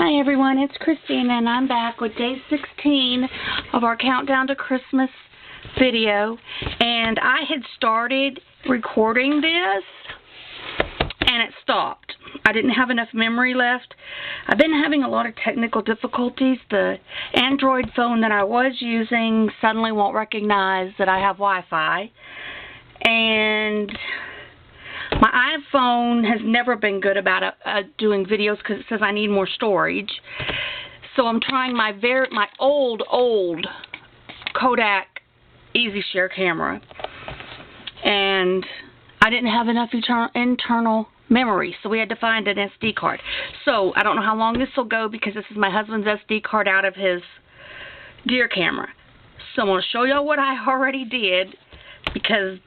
Hi everyone, it's Christina and I'm back with day 16 of our Countdown to Christmas video. And I had started recording this and it stopped. I didn't have enough memory left. I've been having a lot of technical difficulties. The Android phone that I was using suddenly won't recognize that I have Wi-Fi. And my iPhone has never been good about doing videos because it says I need more storage. So I'm trying my old Kodak EasyShare camera. And I didn't have enough internal memory, so we had to find an SD card. So I don't know how long this will go because this is my husband's SD card out of his Gear camera. So I'm going to show y'all what I already did because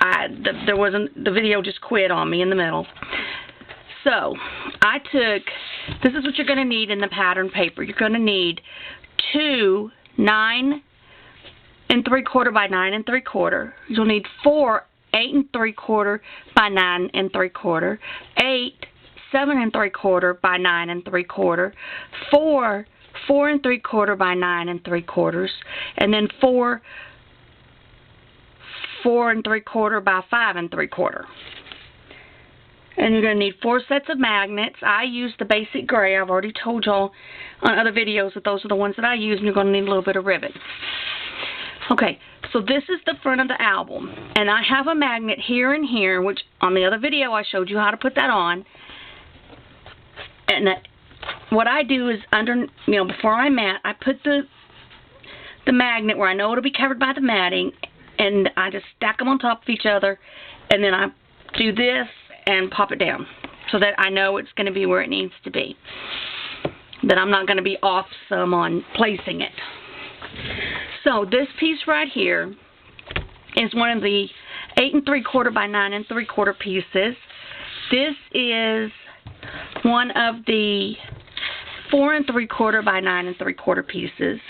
the video just quit on me in the middle. So this is what you're going to need in the pattern paper. You're going to need two 9 3/4 by 9 3/4. You'll need 4 8 3/4 by 9 3/4, 8 7 3/4 by 9 3/4, 4 4 3/4 by 9 3/4, and then 4 4 3/4 by 5 3/4. And you're going to need 4 sets of magnets. I use the basic gray. I've already told y'all on other videos that those are the ones that I use, and you're going to need a little bit of ribbon. Okay, so this is the front of the album, and I have a magnet here and here, which on the other video I showed you how to put that on. And what I do is before I mat, I put the magnet where I know it'll be covered by the matting, and I just stack them on top of each other, and then I do this and pop it down so that I know it's going to be where it needs to be, that I'm not going to be off some on placing it. So this piece right here is one of the 8 3/4 by 9 3/4 pieces. This is one of the 4 3/4 by 9 3/4 pieces.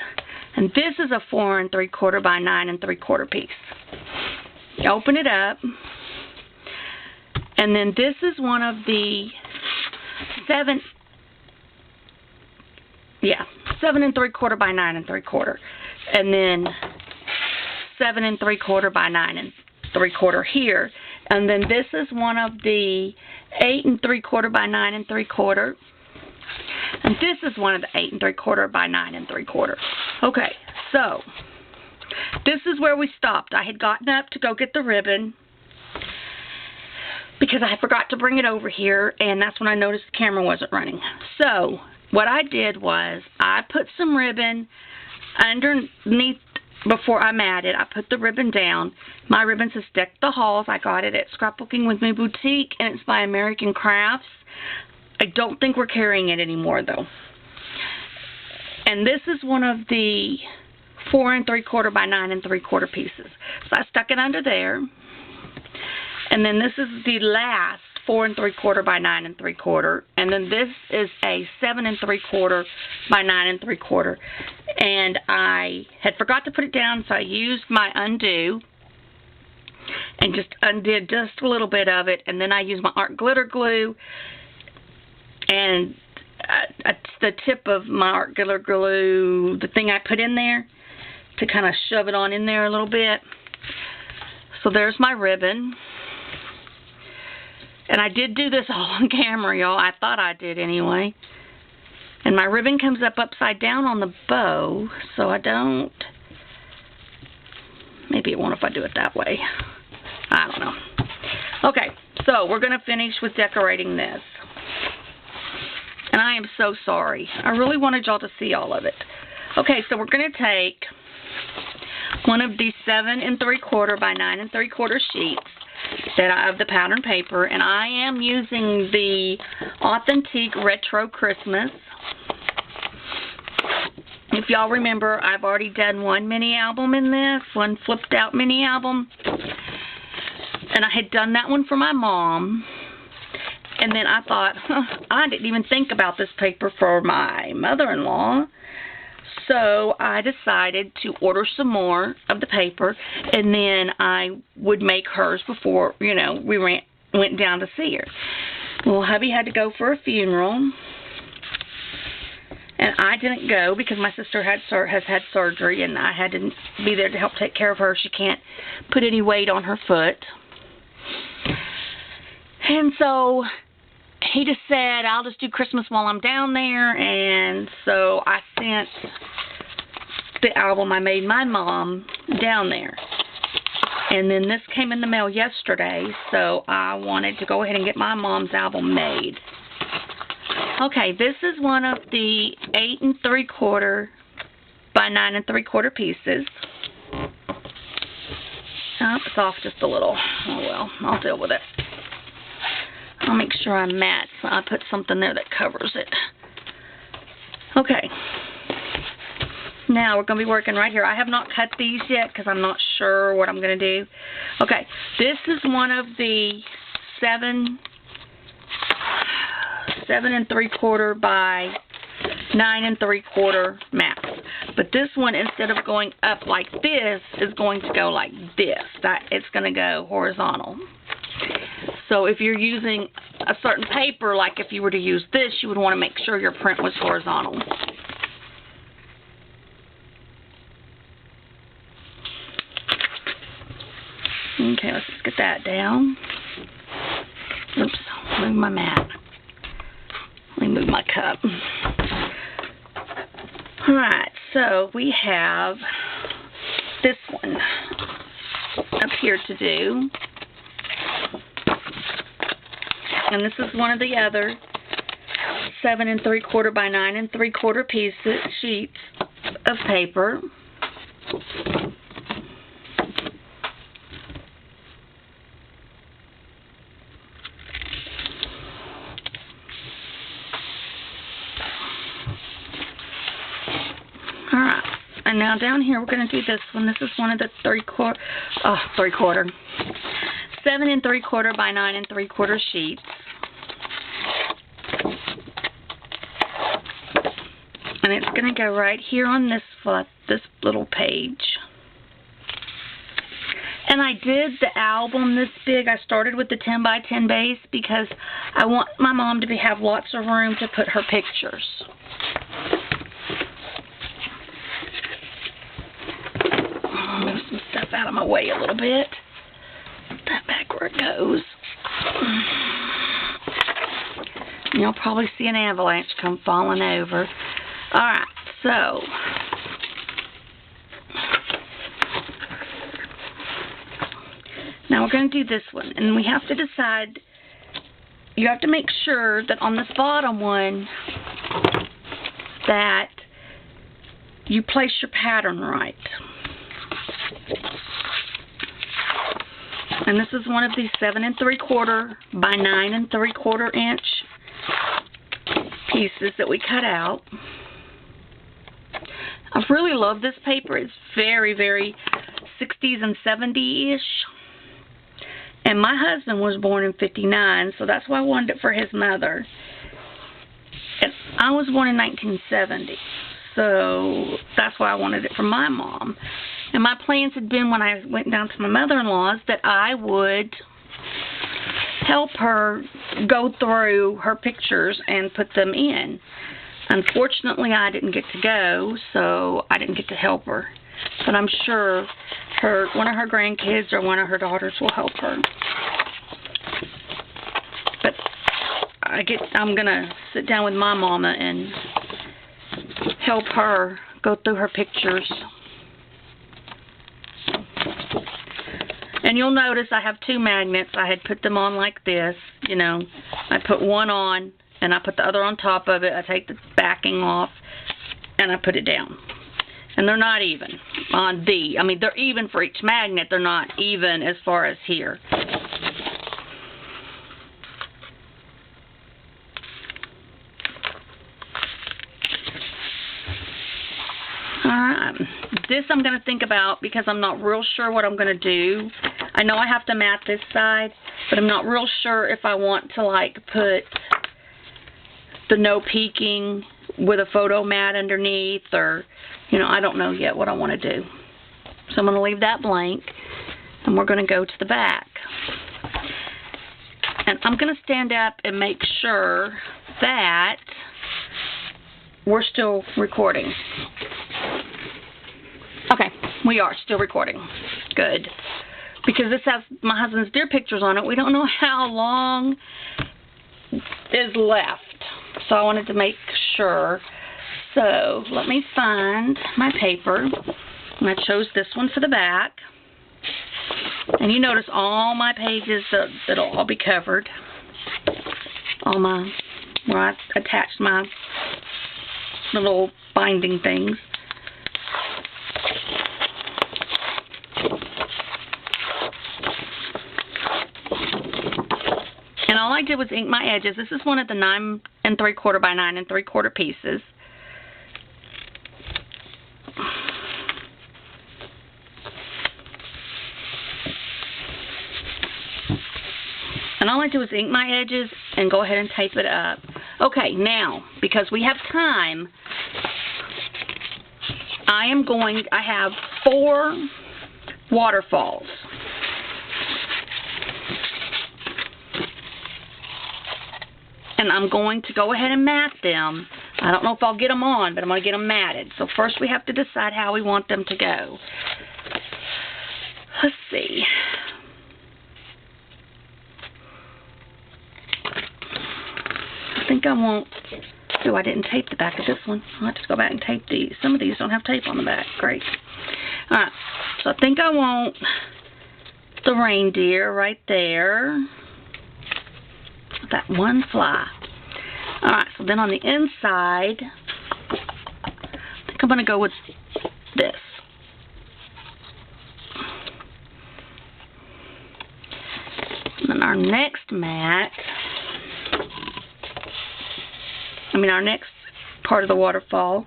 And this is a 4 3/4 by 9 3/4 piece. You open it up. And then this is one of the 7 3/4 by 9 3/4. And then 7 3/4 by 9 3/4 here. And then this is one of the 8 3/4 by 9 3/4. And this is one of the 8 3/4 by 9 3/4. Okay, so this is where we stopped. I had gotten up to go get the ribbon because I forgot to bring it over here, and that's when I noticed the camera wasn't running. So what I did was I put some ribbon underneath before I matted. I put the ribbon down. My ribbon says Deck the Halls. I got it at Scrapbooking with Me Boutique, and it's by American Crafts. I don't think we're carrying it anymore, though. And this is one of the 4 3/4 by 9 3/4 pieces. So I stuck it under there. And then this is the last 4 3/4 by 9 3/4. And then this is a 7 3/4 by 9 3/4. And I had forgot to put it down, so I used my undo and just undid just a little bit of it. And then I used my art glitter glue and the tip of my art glitter glue, the thing I put in there, to kind of shove it on in there a little bit. So there's my ribbon. And I did do this all on camera, y'all. I thought I did anyway. And my ribbon comes up upside down on the bow, so I don't... Maybe it won't if I do it that way. I don't know. Okay, so we're going to finish with decorating this. And I am so sorry. I really wanted y'all to see all of it. Okay, so we're going to take one of these 7 3/4 by 9 3/4 sheets of the pattern paper, and I am using the Authentique Retro Christmas. If y'all remember, I've already done one mini album in this, one flipped out mini album, and I had done that one for my mom. And then I thought, I didn't even think about this paper for my mother-in-law. So I decided to order some more of the paper, and then I would make hers before, we went down to see her. Well, hubby had to go for a funeral, And I didn't go because my sister has had surgery, and I had to be there to help take care of her. She can't put any weight on her foot. And so he just said, I'll just do Christmas while I'm down there. And so I sent the album I made my mom down there. And then this came in the mail yesterday, so I wanted to go ahead and get my mom's album made. Okay, this is one of the 8 3/4 by 9 3/4 pieces. Oh, it's off just a little. Oh well, I'll deal with it. I'll make sure I'm matte, so I put something there that covers it. Okay. Now we're going to be working right here. I have not cut these yet because I'm not sure what I'm going to do. Okay, this is one of the 7 3/4 by 9 3/4 maps. But this one, instead of going up like this, is going to go like this. It's going to go horizontal. So if you're using a certain paper, like if you were to use this, you would want to make sure your print was horizontal. Okay, let's just get that down. Oops, move my mat. Let me move my cup. Alright, so we have this one up here to do. And this is one of the other 7 3/4 by 9 3/4 sheets of paper. Alright, and now down here we're going to do this one. This is one of the 7 3/4 by 9 3/4 sheets. And it's going to go right here on this little page. And I did the album this big. I started with the 10 by 10 base because I want my mom to have lots of room to put her pictures. I'll move some stuff out of my way a little bit. Put that back where it goes. You'll probably see an avalanche come falling over. Alright, so now we're going to do this one, and we have to decide, you have to make sure that on this bottom one that you place your pattern right. And this is one of these 7 3/4 by 9 3/4 inch pieces that we cut out. I really love this paper. It's very, very 60s and 70s-ish. And my husband was born in 59, so that's why I wanted it for his mother. And I was born in 1970, so that's why I wanted it for my mom. And my plans had been, when I went down to my mother-in-law's, that I would help her go through her pictures and put them in. Unfortunately, I didn't get to go, so I didn't get to help her. But I'm sure one of her grandkids or one of her daughters will help her. But I'm going to sit down with my mama and help her go through her pictures. And you'll notice I have 2 magnets. I had put them on like this, you know. I put one on, and I put the other on top of it. I take the backing off, and I put it down. And they're not even on the. I mean, they're even for each magnet. They're not even as far as here. Alright. This I'm going to think about because I'm not real sure what I'm going to do. I know I have to mat this side, but I'm not real sure if I want to, like, put the no peeking with a photo mat underneath, or, you know, I don't know yet what I want to do. So I'm going to leave that blank, and we're going to go to the back. And I'm going to stand up and make sure that we're still recording. Okay, we are still recording. Good. Because this has my husband's deer pictures on it. We don't know how long is left. So I wanted to make sure. So let me find my paper. And I chose this one for the back. And you notice all my pages, that'll all be covered. All my, where I attached my little binding things. And all I did was ink my edges. This is one of the 9 3/4 by 9 3/4 pieces. And all I do is ink my edges and go ahead and tape it up. Okay, now, because we have time, I have 4 waterfalls. And I'm going to go ahead and mat them. I don't know if I'll get them on, but I'm going to get them matted. So first we have to decide how we want them to go. Let's see. I think I won't. Oh, I didn't tape the back of this one. I'll have to go back and tape these. Some of these don't have tape on the back. Great. Alright, so I think I want the reindeer right there. That one fly. Alright, so then on the inside, I think I'm going to go with this. And then our next mat, our next part of the waterfall,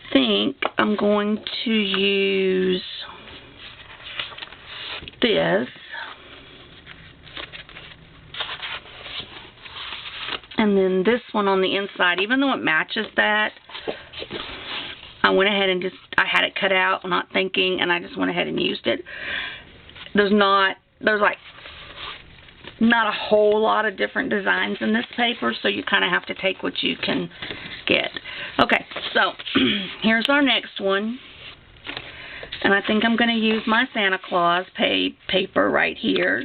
I think I'm going to use this, and then this one on the inside, even though it matches that, I went ahead and I had it cut out, not thinking, and I just went ahead and used it. There's like not a whole lot of different designs in this paper, so you kind of have to take what you can get. Okay, so here's our next one. And I think I'm going to use my Santa Claus paper right here.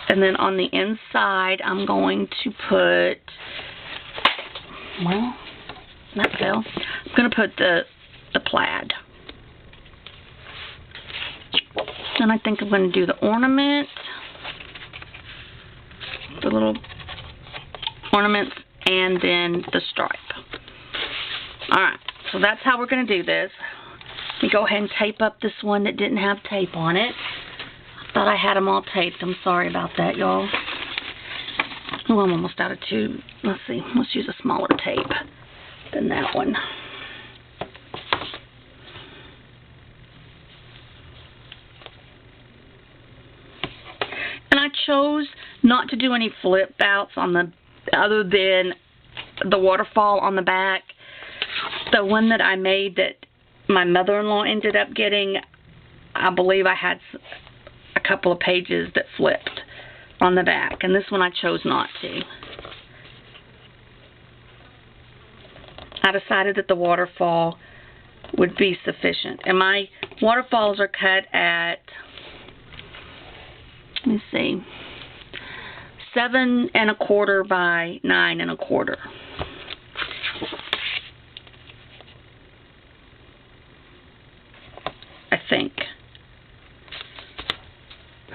And then on the inside, I'm going to put, well, that fell. I'm going to put the plaid. Then I think I'm going to do the ornament, the little ornaments, and then the stripe. Alright, so that's how we're going to do this. Let me go ahead and tape up this one that didn't have tape on it. I thought I had them all taped. I'm sorry about that, y'all. Oh, I'm almost out of tube. Let's see. Let's use a smaller tape than that one. And I chose not to do any flip outs on the, other than the waterfall on the back. The one that I made that my mother-in-law ended up getting, I believe I had a couple of pages that flipped on the back, and this one I chose not to. I decided that the waterfall would be sufficient, and my waterfalls are cut at, let me see, 7 1/4 by 9 1/4. I think.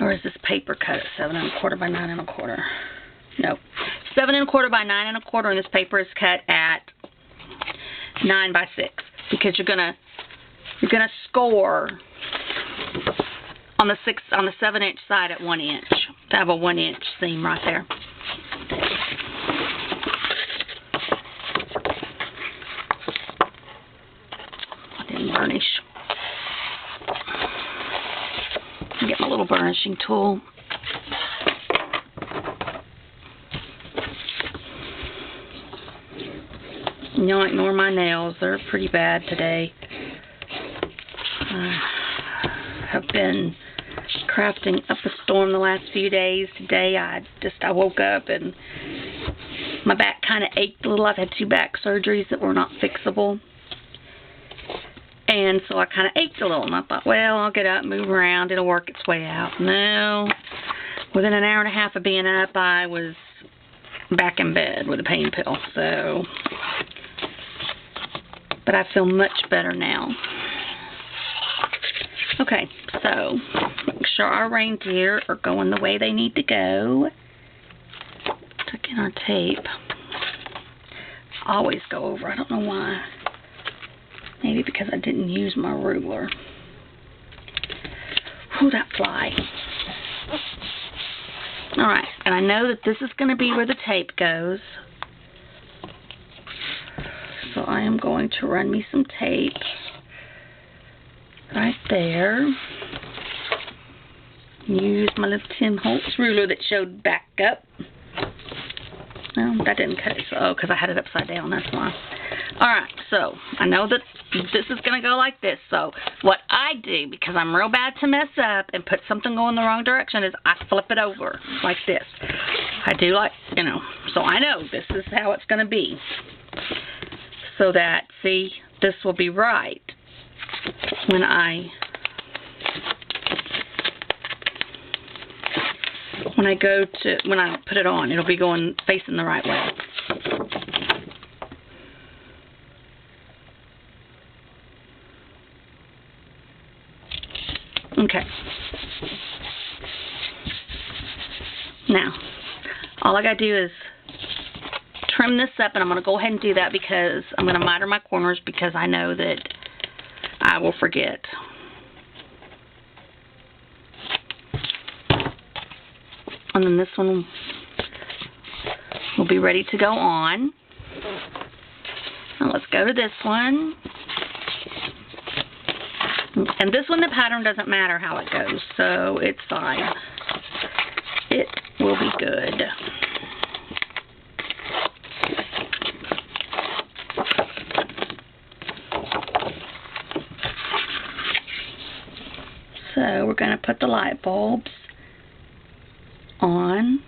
Or is this paper cut at 7 1/4 by 9 1/4? No. 7 1/4 by 9 1/4, and this paper is cut at 9 by 6, because you're gonna score on the 7-inch side at 1 inch to have a 1-inch seam right there. I didn't burnish. Get my little burnishing tool. Y'all ignore my nails. They're pretty bad today. Have been crafting up a storm the last few days. Today I woke up and my back kind of ached a little. I've had 2 back surgeries that were not fixable. And so I kind of ached a little, and I thought, well, I'll get up, move around, it'll work its way out. No. Within an hour and a half of being up, I was back in bed with a pain pill. So, but I feel much better now. Okay, so make sure our reindeer are going the way they need to go. Tuck in our tape. Always go over. I don't know why. Maybe because I didn't use my ruler. Whew, that fly. Alright, and I know that this is going to be where the tape goes. So I am going to run me some tape right there. Use my little Tim Holtz ruler that showed back up. No, that didn't cut it. Oh, because I had it upside down, that's why. Alright, so I know that this is going to go like this. So what I do, because I'm real bad to mess up and put something going the wrong direction, is I flip it over like this. I do like, you know, so I know this is how it's going to be. So that, see, this will be right when I put it on. It'll be going facing the right way. Okay. Now, all I gotta do is trim this up, and I'm gonna go ahead and do that because I'm gonna miter my corners because I know that I will forget. And then this one will be ready to go on. Now let's go to this one. And this one, the pattern doesn't matter how it goes, so it's fine. It will be good. So we're going to put the light bulbs on.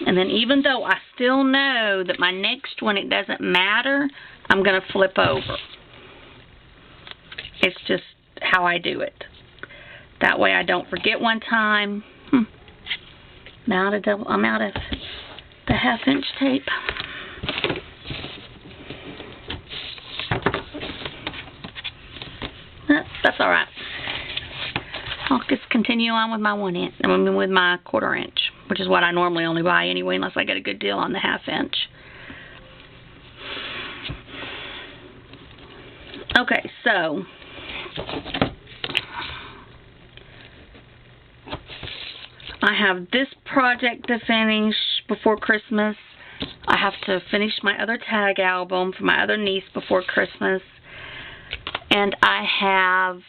And then even though I still know that my next one, it doesn't matter, I'm going to flip over. It's just how I do it. That way I don't forget one time. I'm out of the 1/2-inch tape. That's alright. I'll just continue on with my 1-inch. I mean, with my 1/4 inch, which is what I normally only buy anyway, unless I get a good deal on the 1/2-inch. Okay, so I have this project to finish before Christmas. I have to finish my other tag album for my other niece before Christmas. And I have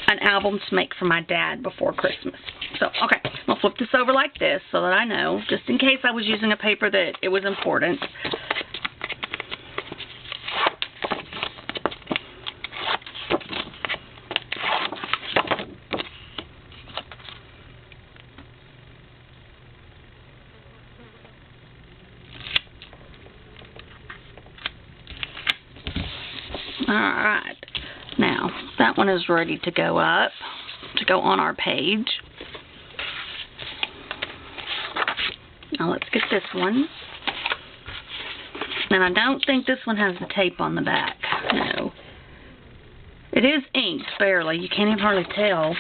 an album to make for my dad before Christmas. So, okay, I'll flip this over like this so that I know, just in case I was using a paper that it was important. Alright, now that one is ready to go up, to go on our page. Now let's get this one. And I don't think this one has the tape on the back. No. It is inked, barely. You can't even hardly tell.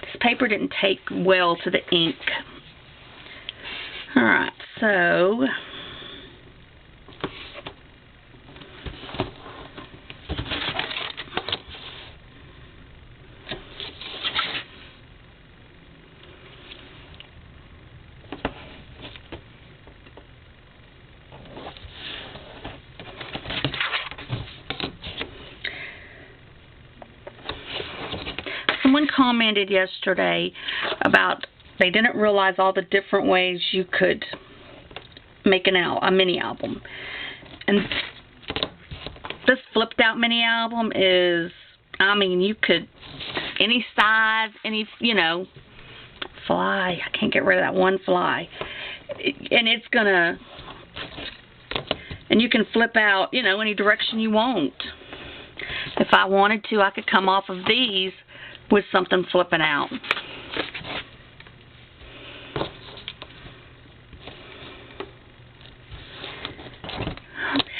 This paper didn't take well to the ink. Alright, so someone commented yesterday about they didn't realize all the different ways you could make a mini album. And this flipped out mini album is, I mean, you could any size, any, you know, fly. I can't get rid of that one fly. And it's gonna, and you can flip out, you know, any direction you want. If I wanted to, I could come off of these with something flipping out.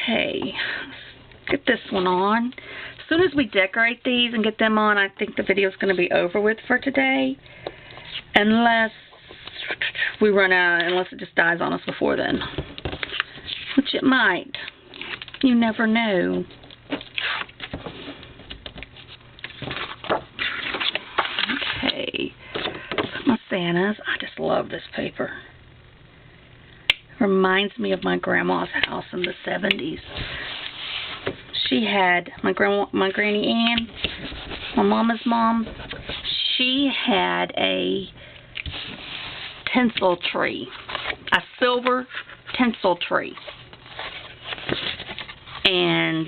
Okay, let's get this one on. As soon as we decorate these and get them on, I think the video is going to be over with for today. Unless we run out, unless it just dies on us before then. Which it might. You never know. Okay. My Santas. I just love this paper. Reminds me of my grandma's house in the 70s. She had, my Granny Ann, my mama's mom, she had a tinsel tree, a silver tinsel tree. And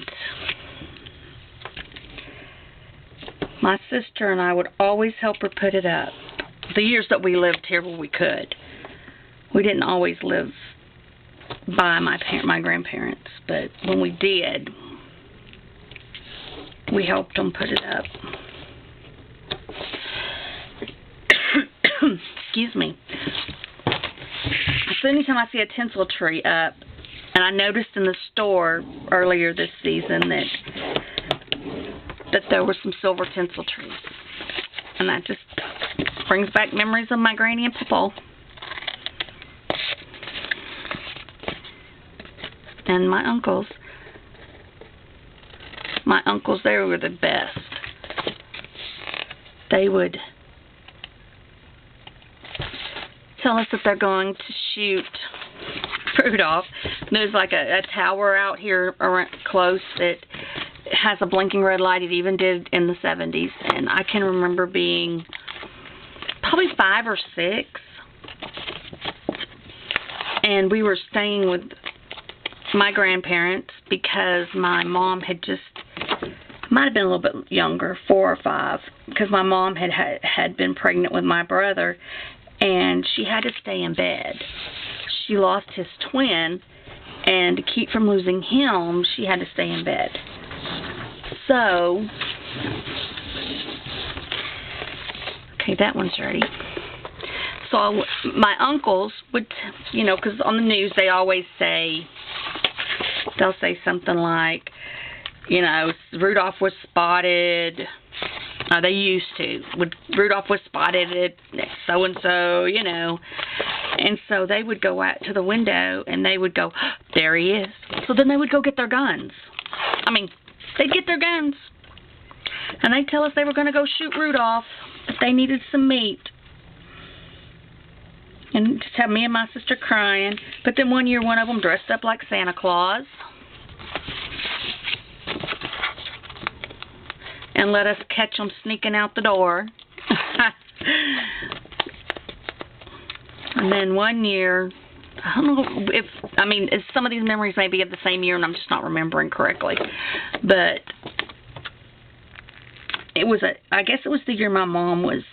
my sister and I would always help her put it up. The years that we lived here where we could. We didn't always live by my grandparents, but when we did, we helped them put it up. Excuse me. So anytime I see a tinsel tree up, and I noticed in the store earlier this season that there were some silver tinsel trees, and that just brings back memories of my granny and papa. And my uncles. My uncles, they were the best. They would tell us that they're going to shoot Rudolph. There's like a tower out here around, close that has a blinking red light. It even did in the 70s. And I can remember being probably 5 or 6. And we were staying with my grandparents because my mom had just, might have been a little bit younger, 4 or 5, because my mom had been pregnant with my brother, and she had to stay in bed. She lost his twin, and to keep from losing him, she had to stay in bed. So, okay, that one's ready. So my uncles would, you know, because on the news they always say, they'll say something like, you know, Rudolph was spotted. They used to. Rudolph was spotted at so-and-so, you know. And so they would go out to the window and they would go, there he is. So then they would go get their guns. I mean, they'd get their guns. And they'd tell us they were going to go shoot Rudolph, but they needed some meat. And just have me and my sister crying. But then one year, one of them dressed up like Santa Claus and let us catch them sneaking out the door. And then one year, I don't know if, I mean, some of these memories may be of the same year and I'm just not remembering correctly. But it was I guess it was the year my mom was,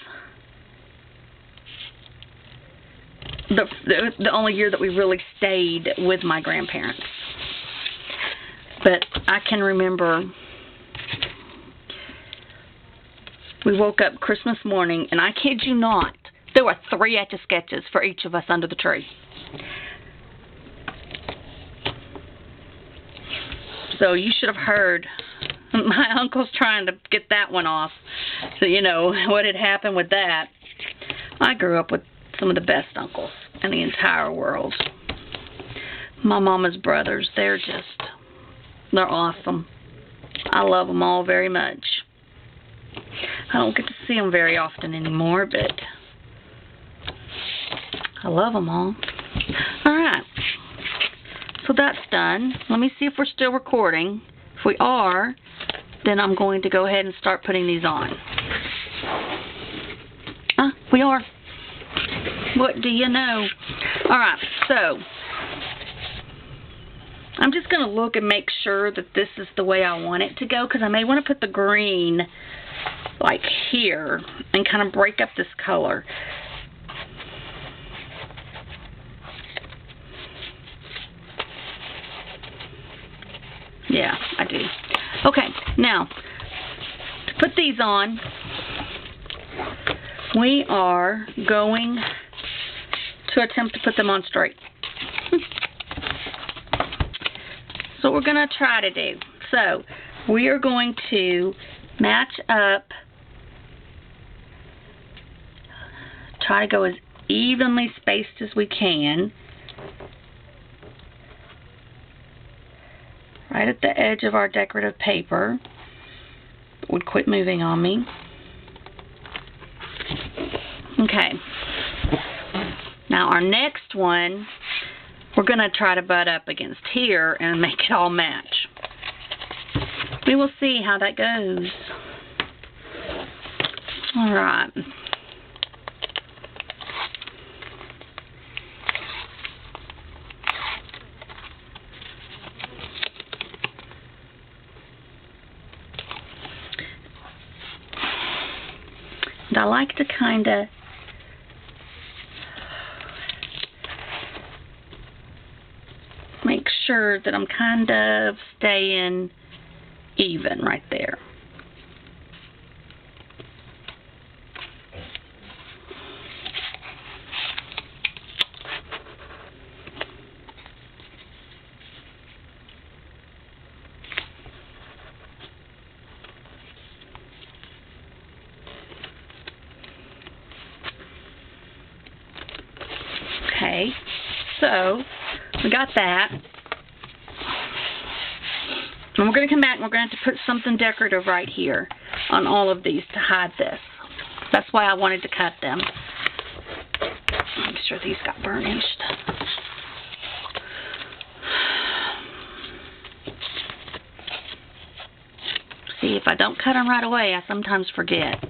the only year that we really stayed with my grandparents. But I can remember we woke up Christmas morning, and I kid you not, there were 3 Etch-a-Sketches for each of us under the tree. So you should have heard my uncle's trying to get that one off. So, you know, what had happened with that. I grew up with some of the best uncles in the entire world. My mama's brothers, they're awesome. I love them all very much. I don't get to see them very often anymore, but I love them all. Alright, so that's done. Let me see if we're still recording. If we are, then I'm going to go ahead and start putting these on. We are. What do you know? Alright, so I'm just going to look and make sure that this is the way I want it to go, because I may want to put the green like here and kind of break up this color. Yeah, I do. Okay, now, to put these on, we are going to attempt to put them on straight. So we're going to try to do. So we are going to match up, try to go as evenly spaced as we can, right at the edge of our decorative paper. It would quit moving on me. Okay. Now our next one, we're going to try to butt up against here and make it all match. We will see how that goes. Alright. And I like to kind of make sure that I'm kind of staying even right there. Okay, so we got that. And we're going to come back and we're going to have to put something decorative right here on all of these to hide this. That's why I wanted to cut them. Make sure these got burnished. See, if I don't cut them right away, I sometimes forget.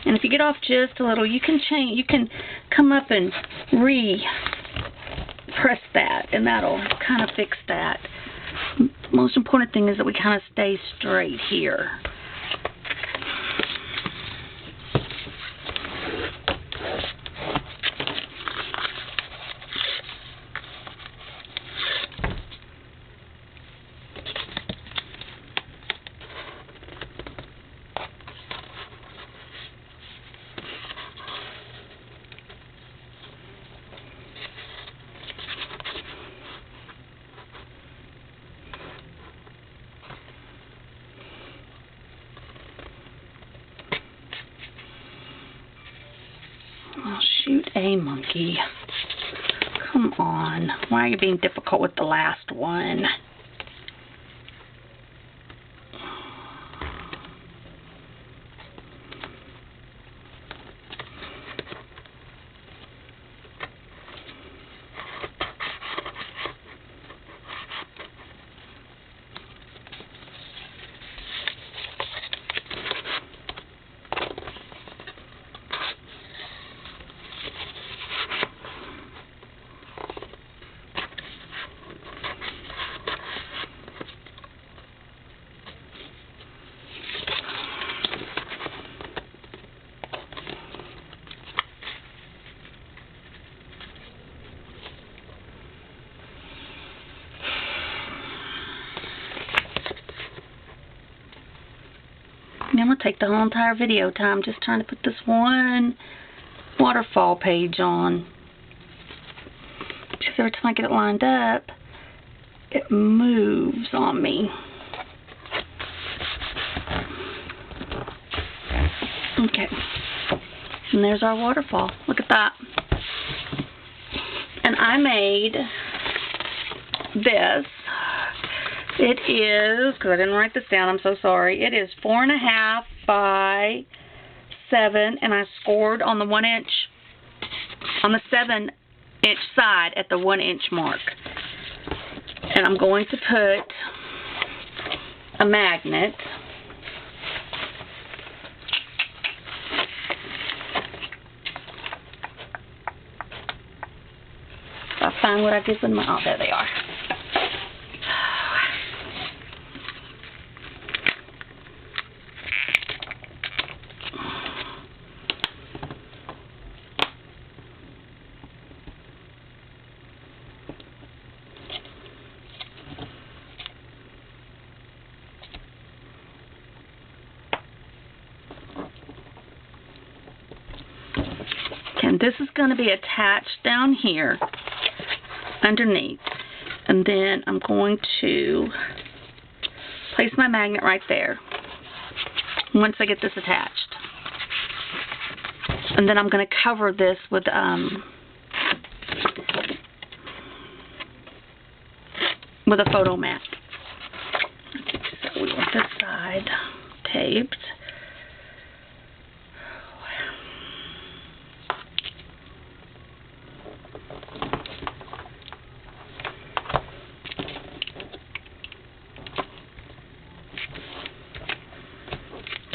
And if you get off just a little, you can change. You can come up and press that, and that'll kind of fix that. Most important thing is that we kind of stay straight here. Oh, shoot a monkey. Come on. Why are you being difficult with the last one? I'm going to take the whole entire video time just trying to put this one waterfall page on. Because every time I get it lined up, it moves on me. Okay. And there's our waterfall. Look at that. And I made this. It is, because I didn't write this down, I'm so sorry. It is 4.5 by 7 and I scored on the 1 inch, on the 7-inch side at the 1 inch mark. And I'm going to put a magnet I'll find what I did with my, oh, there they are. And this is going to be attached down here underneath, and then I'm going to place my magnet right there once I get this attached, and then I'm going to cover this with a photo mat. So we want this side taped.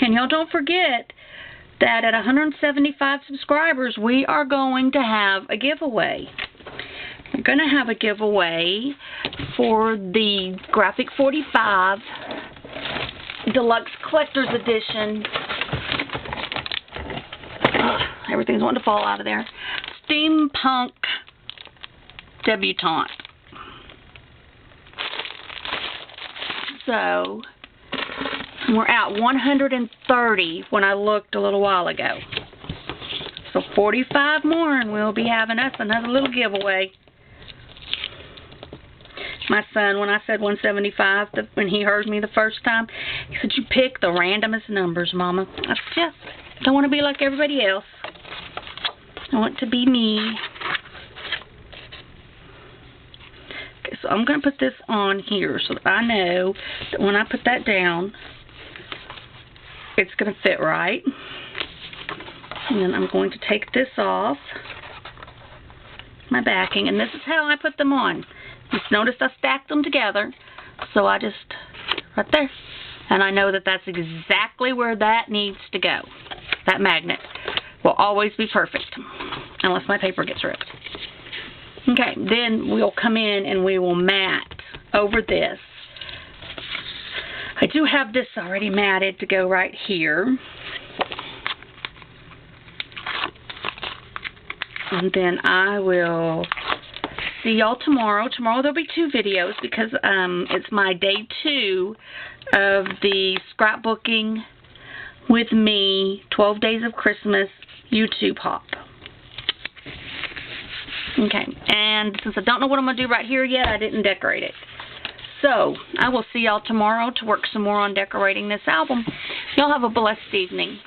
And y'all don't forget that at 175 subscribers, we are going to have a giveaway. We're going to have a giveaway for the Graphic 45 Deluxe Collector's Edition. Everything's wanting to fall out of there. Steampunk Debutante. So we're at 130 when I looked a little while ago. So 45 more and we'll be having us another little giveaway. My son, when I said 175, when he heard me the first time, he said, "You pick the randomest numbers, Mama." I said, "Yeah, I don't want to be like everybody else. I want to be me." Okay, so I'm going to put this on here so that I know that when I put that down, it's going to fit right. And then I'm going to take this off, my backing, and this is how I put them on. Just notice I stacked them together, so I just, right there, and I know that that's exactly where that needs to go. That magnet will always be perfect, unless my paper gets ripped. Okay, then we'll come in and we will mat over this. I do have this already matted to go right here. And then I will see y'all tomorrow. Tomorrow there'll be 2 videos because it's my day 2 of the Scrapbooking with Me 12 Days of Christmas YouTube hop. Okay, and since I don't know what I'm going to do right here yet, I didn't decorate it. So, I will see y'all tomorrow to work some more on decorating this album. Y'all have a blessed evening.